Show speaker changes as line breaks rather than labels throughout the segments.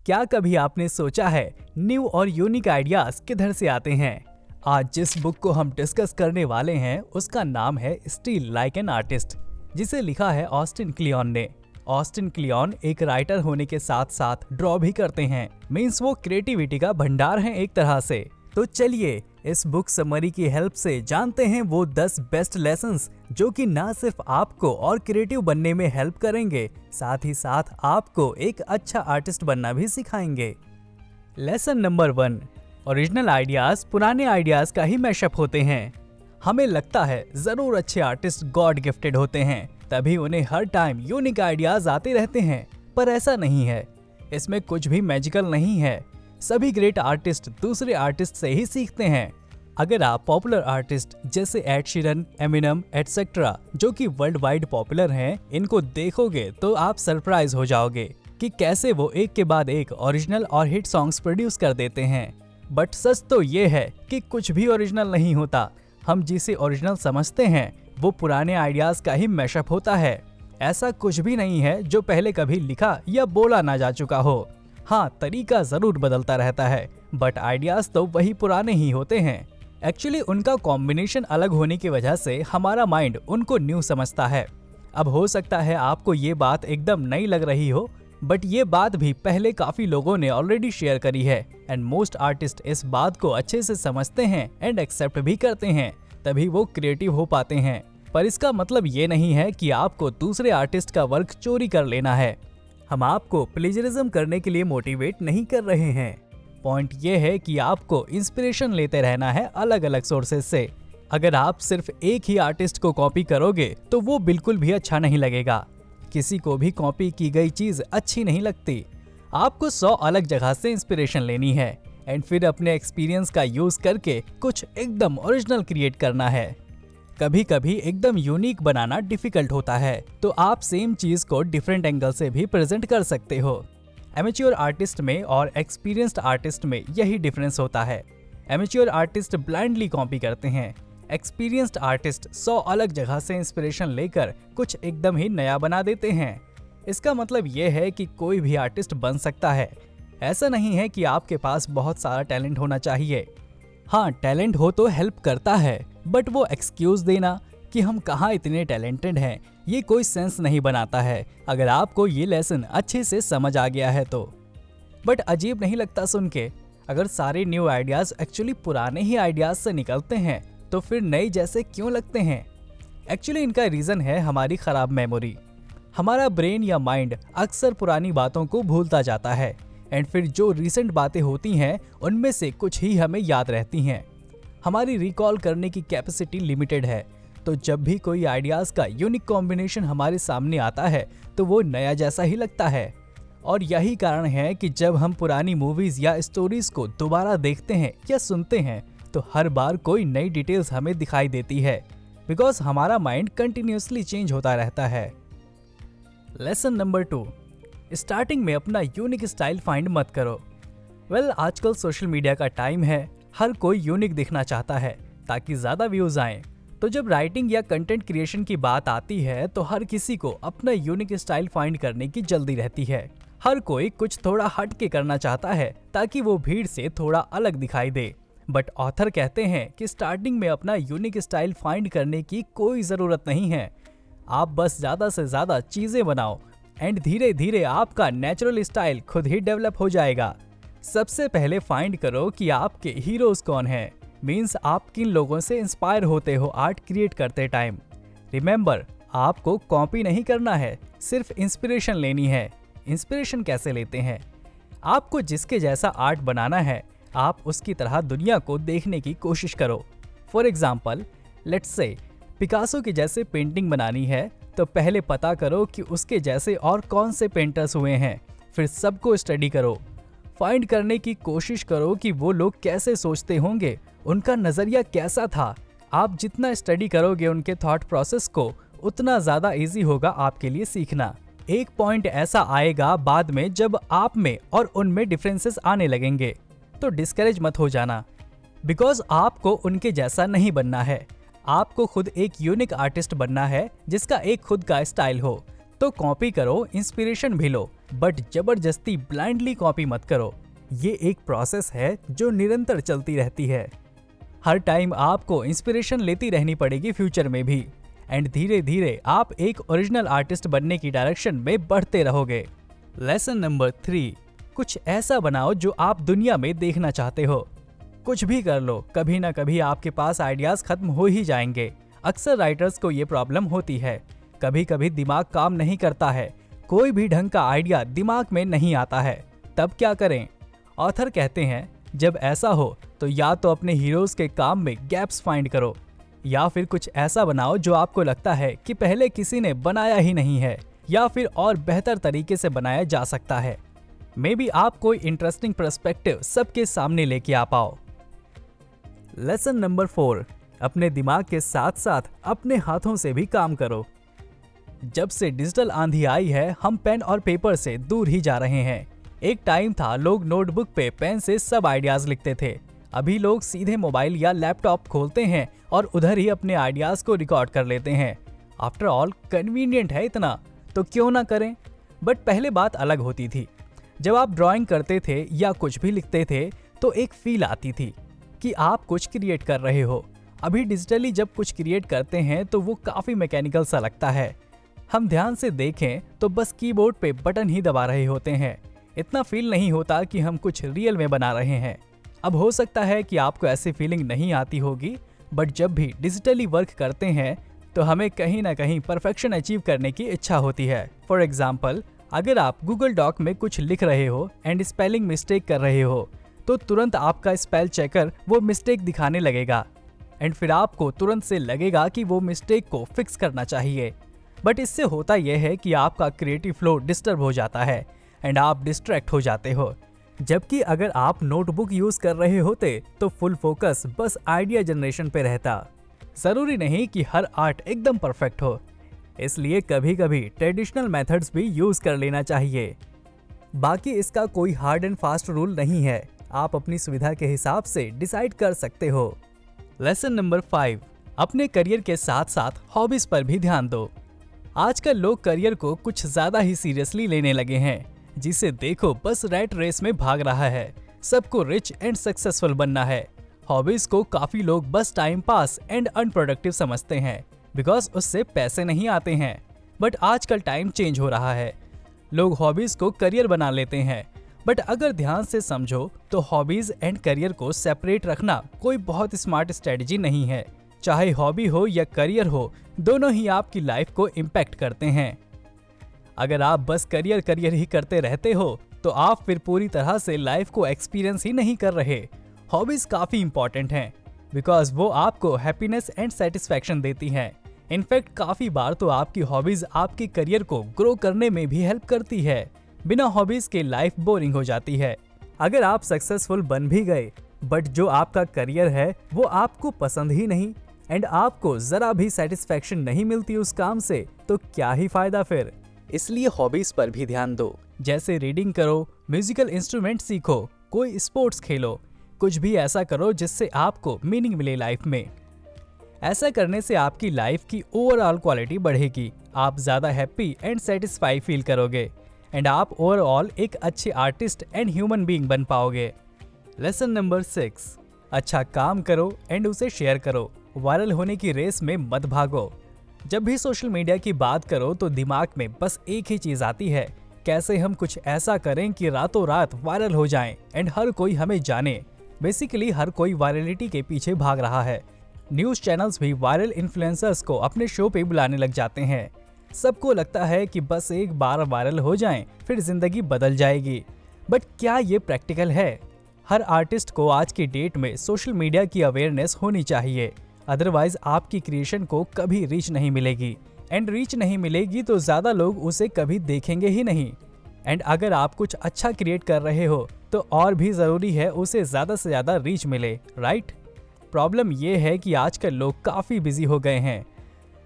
क्या कभी आपने सोचा है न्यू और यूनिक आइडियाज किधर से आते हैं? आज जिस बुक को हम डिस्कस करने वाले हैं उसका नाम है स्टील लाइक एन आर्टिस्ट, जिसे लिखा है ऑस्टिन क्लियोन ने। ऑस्टिन क्लियोन एक राइटर होने के साथ साथ ड्रॉ भी करते हैं, मीन्स वो क्रिएटिविटी का भंडार हैं एक तरह से। तो चलिए इस बुक समरी की हेल्प से जानते हैं वो 10 बेस्ट लेसन्स जो कि ना सिर्फ आपको और क्रिएटिव बनने में हेल्प करेंगे, साथ ही साथ आपको एक अच्छा आर्टिस्ट बनना भी सिखाएंगे। लेसन नंबर 1, ओरिजिनल आइडियाज पुराने आइडियाज का ही मैशअप होते हैं। हमें लगता है जरूर अच्छे आर्टिस्ट गॉड गिफ्टेड होते हैं, तभी उन्हें हर टाइम यूनिक आइडियाज आते रहते हैं, पर ऐसा नहीं है। इसमें कुछ भी मैजिकल नहीं है। सभी ग्रेट आर्टिस्ट दूसरे आर्टिस्ट से ही सीखते हैं। अगर आप पॉपुलर आर्टिस्ट जैसे एड शीरन, एमिनम एटसेट्रा जो कि वर्ल्ड वाइड पॉपुलर हैं, इनको देखोगे तो आप सरप्राइज हो जाओगे कि कैसे वो एक के बाद एक ओरिजिनल और हिट सॉन्ग्स प्रोड्यूस कर देते हैं। बट सच तो ये है कि कुछ भी ओरिजिनल नहीं होता। हम जिसे ओरिजिनल समझते हैं वो पुराने आइडियाज का ही मैशअप होता है। ऐसा कुछ भी नहीं है जो पहले कभी लिखा या बोला ना जा चुका हो। हाँ, तरीका जरूर बदलता रहता है, बट आइडियाज तो वही पुराने ही होते हैं। एक्चुअली उनका कॉम्बिनेशन अलग होने की वजह से हमारा माइंड उनको न्यू समझता है। अब हो सकता है आपको ये बात एकदम नई लग रही हो, बट ये बात भी पहले काफी लोगों ने ऑलरेडी शेयर करी है एंड मोस्ट आर्टिस्ट इस बात को अच्छे से समझते हैं एंड एक्सेप्ट भी करते हैं, तभी वो क्रिएटिव हो पाते हैं। पर इसका मतलब ये नहीं है कि आपको दूसरे आर्टिस्ट का वर्क चोरी कर लेना है। हम आपको प्लेजरिज्म करने के लिए मोटिवेट नहीं कर रहे हैं। पॉइंट ये है कि आपको इंस्पिरेशन लेते रहना है अलग अलग सोर्सेज से। अगर आप सिर्फ एक ही आर्टिस्ट को कॉपी करोगे तो वो बिल्कुल भी अच्छा नहीं लगेगा। किसी को भी कॉपी की गई चीज अच्छी नहीं लगती। आपको 100 अलग जगह से इंस्पिरेशन लेनी है एंड फिर अपने एक्सपीरियंस का यूज करके कुछ एकदम ओरिजिनल क्रिएट करना है। कभी कभी एकदम यूनिक बनाना डिफिकल्ट होता है, तो आप सेम चीज को डिफरेंट एंगल से भी प्रेजेंट कर सकते हो। एमेच्योर आर्टिस्ट में और एक्सपीरियंस्ड आर्टिस्ट में यही डिफरेंस होता है। एमेच्योर आर्टिस्ट ब्लाइंडली कॉपी करते हैं, एक्सपीरियंस्ड आर्टिस्ट 100 अलग जगह से इंस्पिरेशन लेकर कुछ एकदम ही नया बना देते हैं। इसका मतलब ये है कि कोई भी आर्टिस्ट बन सकता है। ऐसा नहीं है कि आपके पास बहुत सारा टैलेंट होना चाहिए। हाँ, टैलेंट हो तो हेल्प करता है, बट वो एक्सक्यूज देना कि हम कहाँ इतने टैलेंटेड हैं, ये कोई सेंस नहीं बनाता है अगर आपको ये लेसन अच्छे से समझ आ गया है तो। बट अजीब नहीं लगता सुन के? अगर सारे न्यू आइडियाज एक्चुअली पुराने ही आइडियाज से निकलते हैं तो फिर नए जैसे क्यों लगते हैं? एक्चुअली इनका रीजन है हमारी खराब मेमोरी। हमारा ब्रेन या माइंड अक्सर पुरानी बातों को भूलता जाता है एंड फिर जो रिसेंट बातें होती हैं उनमें से कुछ ही हमें याद रहती हैं। हमारी रिकॉल करने की कैपेसिटी लिमिटेड है, तो जब भी कोई आइडियाज का यूनिक कॉम्बिनेशन हमारे सामने आता है तो वो नया जैसा ही लगता है। और यही कारण है कि जब हम पुरानी मूवीज या स्टोरीज को दोबारा देखते हैं या सुनते हैं तो हर बार कोई नई डिटेल्स हमें दिखाई देती है, बिकॉज हमारा माइंड कंटिन्यूसली चेंज होता रहता है। लेसन नंबर 2, स्टार्टिंग में अपना यूनिक स्टाइल फाइंड मत करो। वेल, आजकल सोशल मीडिया का टाइम है, हर कोई यूनिक दिखना चाहता है ताकि ज्यादा व्यूज आएं। तो जब राइटिंग या कंटेंट क्रिएशन की बात आती है तो हर किसी को अपना यूनिक स्टाइल फाइंड करने की जल्दी रहती है। हर कोई कुछ थोड़ा हट के करना चाहता है ताकि वो भीड़ से थोड़ा अलग दिखाई दे। बट ऑथर कहते हैं कि स्टार्टिंग में अपना यूनिक स्टाइल फाइंड करने की कोई जरूरत नहीं है। आप बस ज्यादा से ज्यादा चीजें बनाओ एंड धीरे धीरे आपका नेचुरल स्टाइल खुद ही डेवलप हो जाएगा। सबसे पहले फाइंड करो कि आपके हीरोज कौन हैं, मीन्स आप किन लोगों से इंस्पायर होते हो आर्ट क्रिएट करते टाइम। रिमेंबर, आपको कॉपी नहीं करना है, सिर्फ इंस्पिरेशन लेनी है। इंस्पिरेशन कैसे लेते हैं? आपको जिसके जैसा आर्ट बनाना है आप उसकी तरह दुनिया को देखने की कोशिश करो। For example, let's say Picasso के जैसे पेंटिंग बनानी है तो पहले पता करो कि उसके जैसे और कौन से पेंटर्स हुए हैं, फिर सबको स्टडी करो। फाइंड करने की कोशिश करो कि वो लोग कैसे सोचते होंगे, उनका नजरिया कैसा था। आप जितना स्टडी करोगे उनके थॉट प्रोसेस को, उतना ज्यादा इजी होगा आपके लिए सीखना। एक पॉइंट ऐसा आएगा बाद में जब आप में और उनमें डिफरेंसेस आने लगेंगे, तो डिस्करेज मत हो जाना, बिकॉज आपको उनके जैसा नहीं बनना है। आपको खुद एक यूनिक आर्टिस्ट बनना है जिसका एक खुद का स्टाइल हो, तो कॉपी करो, इंस्पिरेशन भी लो, बट जबरदस्ती ब्लाइंडली कॉपी मत करो। ये एक प्रोसेस है जो निरंतर चलती रहती है। हर टाइम आपको इंस्पिरेशन लेती रहनी पड़ेगी फ्यूचर में भी, एंड धीरे धीरे आप एक ओरिजिनल आर्टिस्ट बनने की डायरेक्शन में बढ़ते रहोगे। लेसन नंबर 3, कुछ ऐसा बनाओ जो आप दुनिया में देखना चाहते हो। कुछ भी कर लो, कभी ना कभी आपके पास आइडियाज खत्म हो ही जाएंगे। अक्सर राइटर्स को ये प्रॉब्लम होती है, कभी कभी दिमाग काम नहीं करता है, कोई भी ढंग का आइडिया दिमाग में नहीं आता है। तब क्या करें? ऑथर कहते हैं जब ऐसा हो तो या तो अपने हीरोज के काम में गैप्स फाइंड करो, या फिर कुछ ऐसा बनाओ जो आपको लगता है कि पहले किसी ने बनाया ही नहीं है, या फिर और बेहतर तरीके से बनाया जा सकता है। मे बी आप कोई इंटरेस्टिंग पर्सपेक्टिव सबके सामने लेके आ पाओ। लेसन नंबर 4, अपने दिमाग के साथ साथ अपने हाथों से भी काम करो। जब से डिजिटल आंधी आई है, हम पेन और पेपर से दूर ही जा रहे हैं। एक टाइम था लोग नोटबुक पे पेन से सब आइडियाज लिखते थे। अभी लोग सीधे मोबाइल या लैपटॉप खोलते हैं और उधर ही अपने आइडियाज को रिकॉर्ड कर लेते हैं। आफ्टर ऑल कन्वीनियंट है इतना, तो क्यों ना करें। बट पहले बात अलग होती थी। जब आप ड्राइंग करते थे या कुछ भी लिखते थे तो एक फील आती थी कि आप कुछ क्रिएट कर रहे हो। अभी डिजिटली जब कुछ क्रिएट करते हैं तो वो काफी मैकेनिकल सा लगता है। हम ध्यान से देखें तो बस कीबोर्ड पे बटन ही दबा रहे होते हैं। इतना फील नहीं होता कि हम कुछ रियल में बना रहे हैं। अब हो सकता है कि आपको ऐसी फीलिंग नहीं आती होगी, बट जब भी डिजिटली वर्क करते हैं तो हमें कहीं ना कहीं परफेक्शन अचीव करने की इच्छा होती है। फॉर एग्जाम्पल, अगर आप गूगल डॉक में कुछ लिख रहे हो एंड स्पेलिंग मिस्टेक कर रहे हो तो तुरंत आपका स्पेल चेकर वो मिस्टेक दिखाने लगेगा, एंड फिर आपको तुरंत से लगेगा कि वो मिस्टेक को फिक्स करना चाहिए। बट इससे होता यह है कि आपका क्रिएटिव फ्लो डिस्टर्ब हो जाता है एंड आप डिस्ट्रैक्ट हो जाते हो। जबकि अगर आप नोटबुक यूज कर रहे होते तो फुल फोकस बस आइडिया जनरेशन पे रहता। जरूरी नहीं कि हर आर्ट एकदम परफेक्ट हो, इसलिए कभी कभी ट्रेडिशनल मेथड्स भी यूज कर लेना चाहिए। बाकी इसका कोई हार्ड एंड फास्ट रूल नहीं है, आप अपनी सुविधा के हिसाब से डिसाइड कर सकते हो। लेसन नंबर 5, अपने करियर के साथ साथ हॉबीज पर भी ध्यान दो। आजकल लोग करियर को कुछ ज्यादा ही सीरियसली लेने लगे हैं, जिसे देखो बस रैट रेस में भाग रहा है। सबको रिच एंड सक्सेसफुल बनना है। हॉबीज को काफी लोग बस टाइम पास एंड अनप्रोडक्टिव समझते हैं, बिकॉज उससे पैसे नहीं आते हैं। बट आजकल टाइम चेंज हो रहा है, लोग हॉबीज को करियर बना लेते हैं। बट अगर ध्यान से समझो तो हॉबीज एंड करियर को सेपरेट रखना कोई बहुत स्मार्ट स्ट्रेटजी नहीं है। चाहे हॉबी हो या करियर हो, दोनों ही आपकी लाइफ को इम्पैक्ट करते हैं। अगर आप बस करियर ही करते रहते हो तो आप फिर पूरी तरह से लाइफ को एक्सपीरियंस ही नहीं कर रहे। हॉबीज काफी इंपॉर्टेंट हैं, बिकॉज वो आपको हैप्पीनेस एंड सेटिस्फैक्शन देती हैं। इनफैक्ट काफी बार तो आपकी हॉबीज आपके करियर को ग्रो करने में भी हेल्प करती है। बिना हॉबीज के लाइफ बोरिंग हो जाती है। अगर आप सक्सेसफुल बन भी गए बट जो आपका करियर है वो आपको पसंद ही नहीं एंड आपको जरा भी सेटिस्फैक्शन नहीं मिलती उस काम से, तो क्या ही फायदा फिर। इसलिए हॉबीज पर भी ध्यान दो, जैसे रीडिंग करो, म्यूजिकल इंस्ट्रूमेंट सीखो, कोई स्पोर्ट्स खेलो, कुछ भी ऐसा करो जिससे आपको मीनिंग मिले लाइफ में। ऐसा करने से आपकी लाइफ की ओवरऑल क्वालिटी बढ़ेगी, आप ज्यादा हैप्पी एंड सेटिस्फाई फील करोगे एंड आप ओवरऑल एक अच्छे आर्टिस्ट एंड ह्यूमन बीइंग बन पाओगे। लेसन नंबर 6, अच्छा काम करो एंड उसे शेयर करो। वायरल होने की रेस में मत भागो। जब भी सोशल मीडिया की बात करो तो दिमाग में बस एक ही चीज आती है, कैसे हम कुछ ऐसा करें कि रातों रात वायरल हो जाएं एंड हर कोई हमें जाने। बेसिकली हर कोई वायरलिटी के पीछे भाग रहा है। न्यूज चैनल्स भी वायरल इन्फ्लुएंसर्स को अपने शो पे बुलाने लग जाते हैं। सबको लगता है कि बस एक बार वायरल हो जाएं फिर जिंदगी बदल जाएगी। बट क्या ये प्रैक्टिकल है? हर आर्टिस्ट को आज की डेट में सोशल मीडिया की अवेयरनेस होनी चाहिए, अदरवाइज आपकी क्रिएशन को कभी रीच नहीं मिलेगी एंड रीच नहीं मिलेगी तो ज्यादा लोग उसे कभी देखेंगे ही नहीं। एंड अगर आप कुछ अच्छा क्रिएट कर रहे हो तो और भी जरूरी है उसे ज्यादा से ज्यादा रीच मिले, राइट? प्रॉब्लम ये है कि आजकल लोग काफी बिजी हो गए हैं,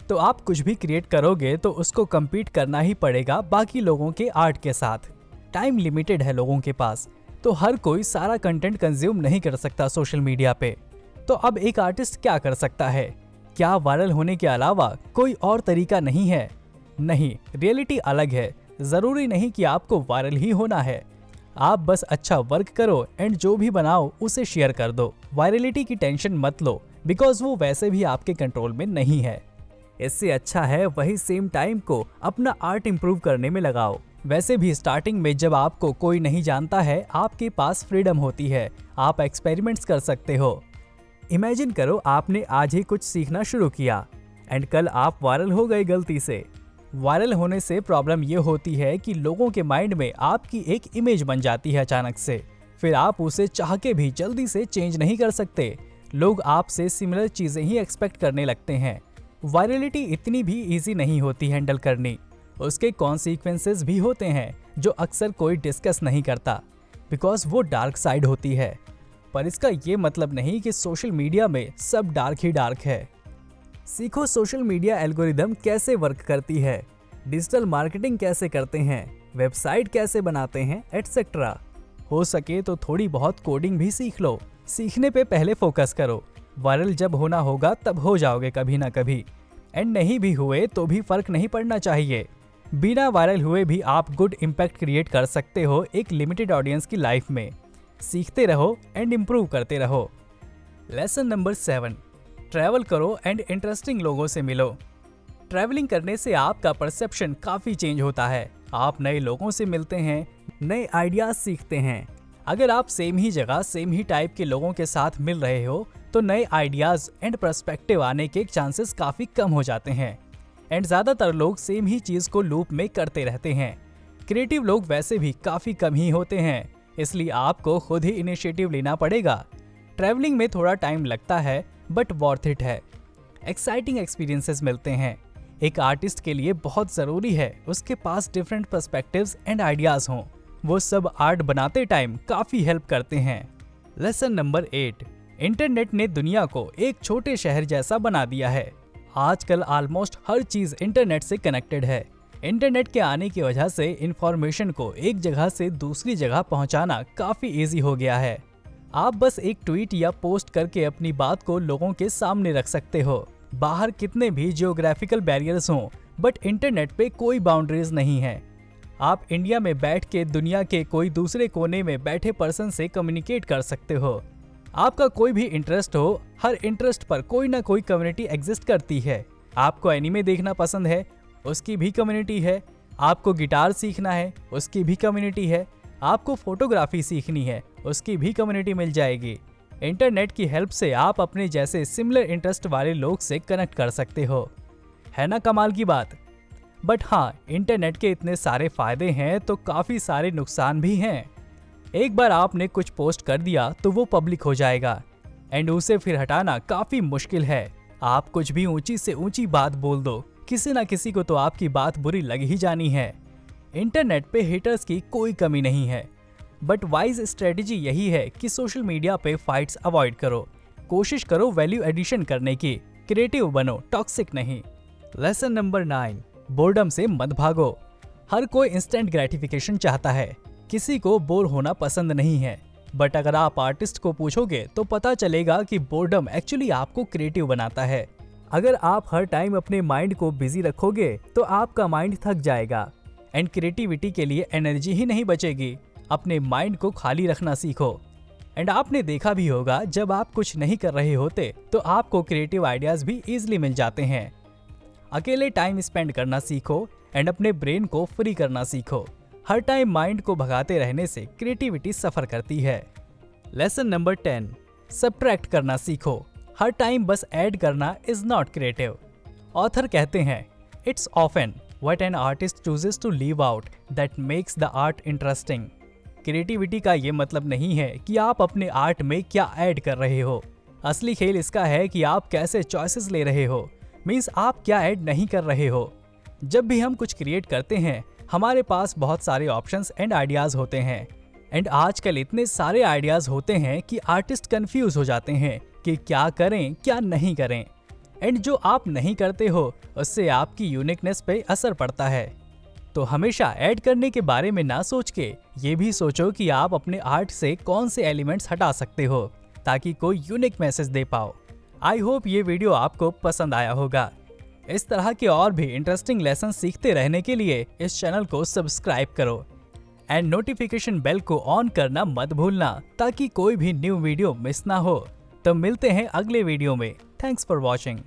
तो आप कुछ भी क्रिएट करोगे तो उसको कम्पीट करना ही पड़ेगा बाकी लोगों के आर्ट के साथ। टाइम लिमिटेड है लोगों के पास, तो हर कोई सारा कंटेंट कंज्यूम नहीं कर सकता सोशल मीडिया पे। तो अब एक आर्टिस्ट क्या कर सकता है? क्या वायरल होने के अलावा कोई और तरीका नहीं है? नहीं, रियलिटी अलग है। जरूरी नहीं कि आपको वायरल ही होना है। आप बस अच्छा वर्क करो एंड जो भी बनाओ उसे शेयर कर दो। वायरलिटी की टेंशन मत लो, बिकॉज वो वैसे भी आपके कंट्रोल में नहीं है। इससे अच्छा है वही सेम टाइम को अपना आर्ट इम्प्रूव करने में लगाओ। वैसे भी स्टार्टिंग में जब आपको कोई नहीं जानता है, आपके पास फ्रीडम होती है, आप एक्सपेरिमेंट्स कर सकते हो। इमेजिन करो आपने आज ही कुछ सीखना शुरू किया एंड कल आप वायरल हो गए गलती से। वायरल होने से प्रॉब्लम ये होती है कि लोगों के माइंड में आपकी एक इमेज बन जाती है अचानक से, फिर आप उसे चाह के भी जल्दी से चेंज नहीं कर सकते। लोग आपसे सिमिलर चीजें ही एक्सपेक्ट करने लगते हैं। वायरलिटी इतनी भी इजी नहीं होती हैंडल करनी, उसके कॉन्सिक्वेंसेस भी होते हैं जो अक्सर कोई डिस्कस नहीं करता, बिकॉज वो डार्क साइड होती है। पर इसका ये मतलब नहीं कि सोशल मीडिया में सब डार्क ही डार्क है। सीखो सोशल मीडिया एल्गोरिदम कैसे वर्क करती है, डिजिटल मार्केटिंग कैसे करते हैं, वेबसाइट कैसे बनाते हैं, एटसेट्रा। हो सके तो थोड़ी बहुत कोडिंग भी सीख लो। सीखने पे पहले फोकस करो। वायरल जब होना होगा तब हो जाओगे कभी ना कभी, एंड नहीं भी हुए तो भी फर्क नहीं पड़ना चाहिए। बिना वायरल हुए भी आप गुड इम्पैक्ट क्रिएट कर सकते हो एक लिमिटेड ऑडियंस की लाइफ में। सीखते रहो एंड इम्प्रूव करते रहो। लेसन नंबर 7, ट्रैवल करो एंड इंटरेस्टिंग लोगों से मिलो। ट्रैवलिंग करने से आपका परसेप्शन काफी चेंज होता है। आप नए लोगों से मिलते हैं, नए आइडियाज सीखते हैं। अगर आप सेम ही जगह सेम ही टाइप के लोगों के साथ मिल रहे हो तो नए आइडियाज एंड पर्सपेक्टिव आने के चांसेस काफी कम हो जाते हैं। एंड ज्यादातर लोग सेम ही चीज को लूप में करते रहते हैं। क्रिएटिव लोग वैसे भी काफी कम ही होते हैं, इसलिए आपको खुद ही इनिशिएटिव लेना पड़ेगा। ट्रैवलिंग में थोड़ा टाइम लगता है बट वर्थ इट है। एक्साइटिंग एक्सपीरियंसेस मिलते हैं। एक आर्टिस्ट के लिए बहुत जरूरी है उसके पास डिफरेंट पर्सपेक्टिव्स एंड आइडियाज हों। वो सब आर्ट बनाते टाइम काफी हेल्प करते हैं। लेसन नंबर 8, इंटरनेट ने दुनिया को एक छोटे शहर जैसा बना दिया है। आजकल ऑलमोस्ट हर चीज इंटरनेट से कनेक्टेड है। इंटरनेट के आने की वजह से इंफॉर्मेशन को एक जगह से दूसरी जगह पहुंचाना काफी इजी हो गया है। आप बस एक ट्वीट या पोस्ट करके अपनी बात को लोगों के सामने रख सकते हो। बाहर कितने भी जियोग्राफिकल बैरियर्स हों, बट इंटरनेट पे कोई बाउंड्रीज नहीं है। आप इंडिया में बैठ के दुनिया के कोई दूसरे कोने में बैठे पर्सन से कम्युनिकेट कर सकते हो। आपका कोई भी इंटरेस्ट हो, हर इंटरेस्ट पर कोई ना कोई कम्युनिटी एग्जिस्ट करती है। आपको एनिमे देखना पसंद है, उसकी भी कम्युनिटी है। आपको गिटार सीखना है, उसकी भी कम्युनिटी है। आपको फोटोग्राफी सीखनी है, उसकी भी कम्युनिटी मिल जाएगी। इंटरनेट की हेल्प से आप अपने जैसे सिमिलर इंटरेस्ट वाले लोग से कनेक्ट कर सकते हो। है ना कमाल की बात। बट हाँ, इंटरनेट के इतने सारे फायदे हैं तो काफी सारे नुकसान भी हैं। एक बार आपने कुछ पोस्ट कर दिया तो वो पब्लिक हो जाएगा एंड उसे फिर हटाना काफी मुश्किल है। आप कुछ भी ऊंची से ऊंची बात बोल दो, किसी ना किसी को तो आपकी बात बुरी लग ही जानी है। इंटरनेट पे हेटर्स की कोई कमी नहीं है, बट वाइज स्ट्रेटेजी यही है कि सोशल मीडिया पे फाइट्स अवॉइड करो। कोशिश करो वैल्यू एडिशन करने की, क्रिएटिव बनो, टॉक्सिक नहीं। लेसन नंबर 9, बोर्डम से मत भागो। हर कोई इंस्टेंट ग्रेटिफिकेशन चाहता है, किसी को बोर होना पसंद नहीं है। बट अगर आप आर्टिस्ट को पूछोगे तो पता चलेगा कि बोर्डम एक्चुअली आपको क्रिएटिव बनाता है। अगर आप हर टाइम अपने माइंड को बिजी रखोगे तो आपका माइंड थक जाएगा एंड क्रिएटिविटी के लिए एनर्जी ही नहीं बचेगी। अपने माइंड को खाली रखना सीखो। एंड आपने देखा भी होगा जब आप कुछ नहीं कर रहे होते तो आपको क्रिएटिव आइडियाज भी इजीली मिल जाते हैं। अकेले टाइम स्पेंड करना सीखो एंड अपने ब्रेन को फ्री करना सीखो। हर टाइम माइंड को भगाते रहने से क्रिएटिविटी सफर करती है। लेसन नंबर 10, सब्ट्रैक्ट करना सीखो। हर टाइम बस ऐड करना इज नॉट क्रिएटिव। ऑथर कहते हैं, it's often what an artist chooses to leave out that makes the art interesting. Creativity का ये मतलब नहीं है कि आप अपने आर्ट में क्या ऐड कर रहे हो। असली खेल इसका है कि आप कैसे चॉइसेस ले रहे हो, मीन्स आप क्या ऐड नहीं कर रहे हो। जब भी हम कुछ क्रिएट करते हैं हमारे पास बहुत सारे ऑप्शंस एंड आइडियाज होते हैं। एंड आजकल इतने सारे आइडियाज होते हैं कि आर्टिस्ट कंफ्यूज हो जाते हैं कि क्या करें क्या नहीं करें। एंड जो आप नहीं करते हो उससे आपकी यूनिकनेस पे असर पड़ता है। तो हमेशा ऐड करने के बारे में ना सोच के ये भी सोचो कि आप अपने आर्ट से कौन से एलिमेंट्स हटा सकते हो ताकि कोई यूनिक मैसेज दे पाओ। आई होप ये वीडियो आपको पसंद आया होगा। इस तरह के और भी इंटरेस्टिंग लेसन सीखते रहने के लिए इस चैनल को सब्सक्राइब करो एंड नोटिफिकेशन बेल को ऑन करना मत भूलना ताकि कोई भी न्यू वीडियो मिस ना हो। तो मिलते हैं अगले वीडियो में। Thanks for watching.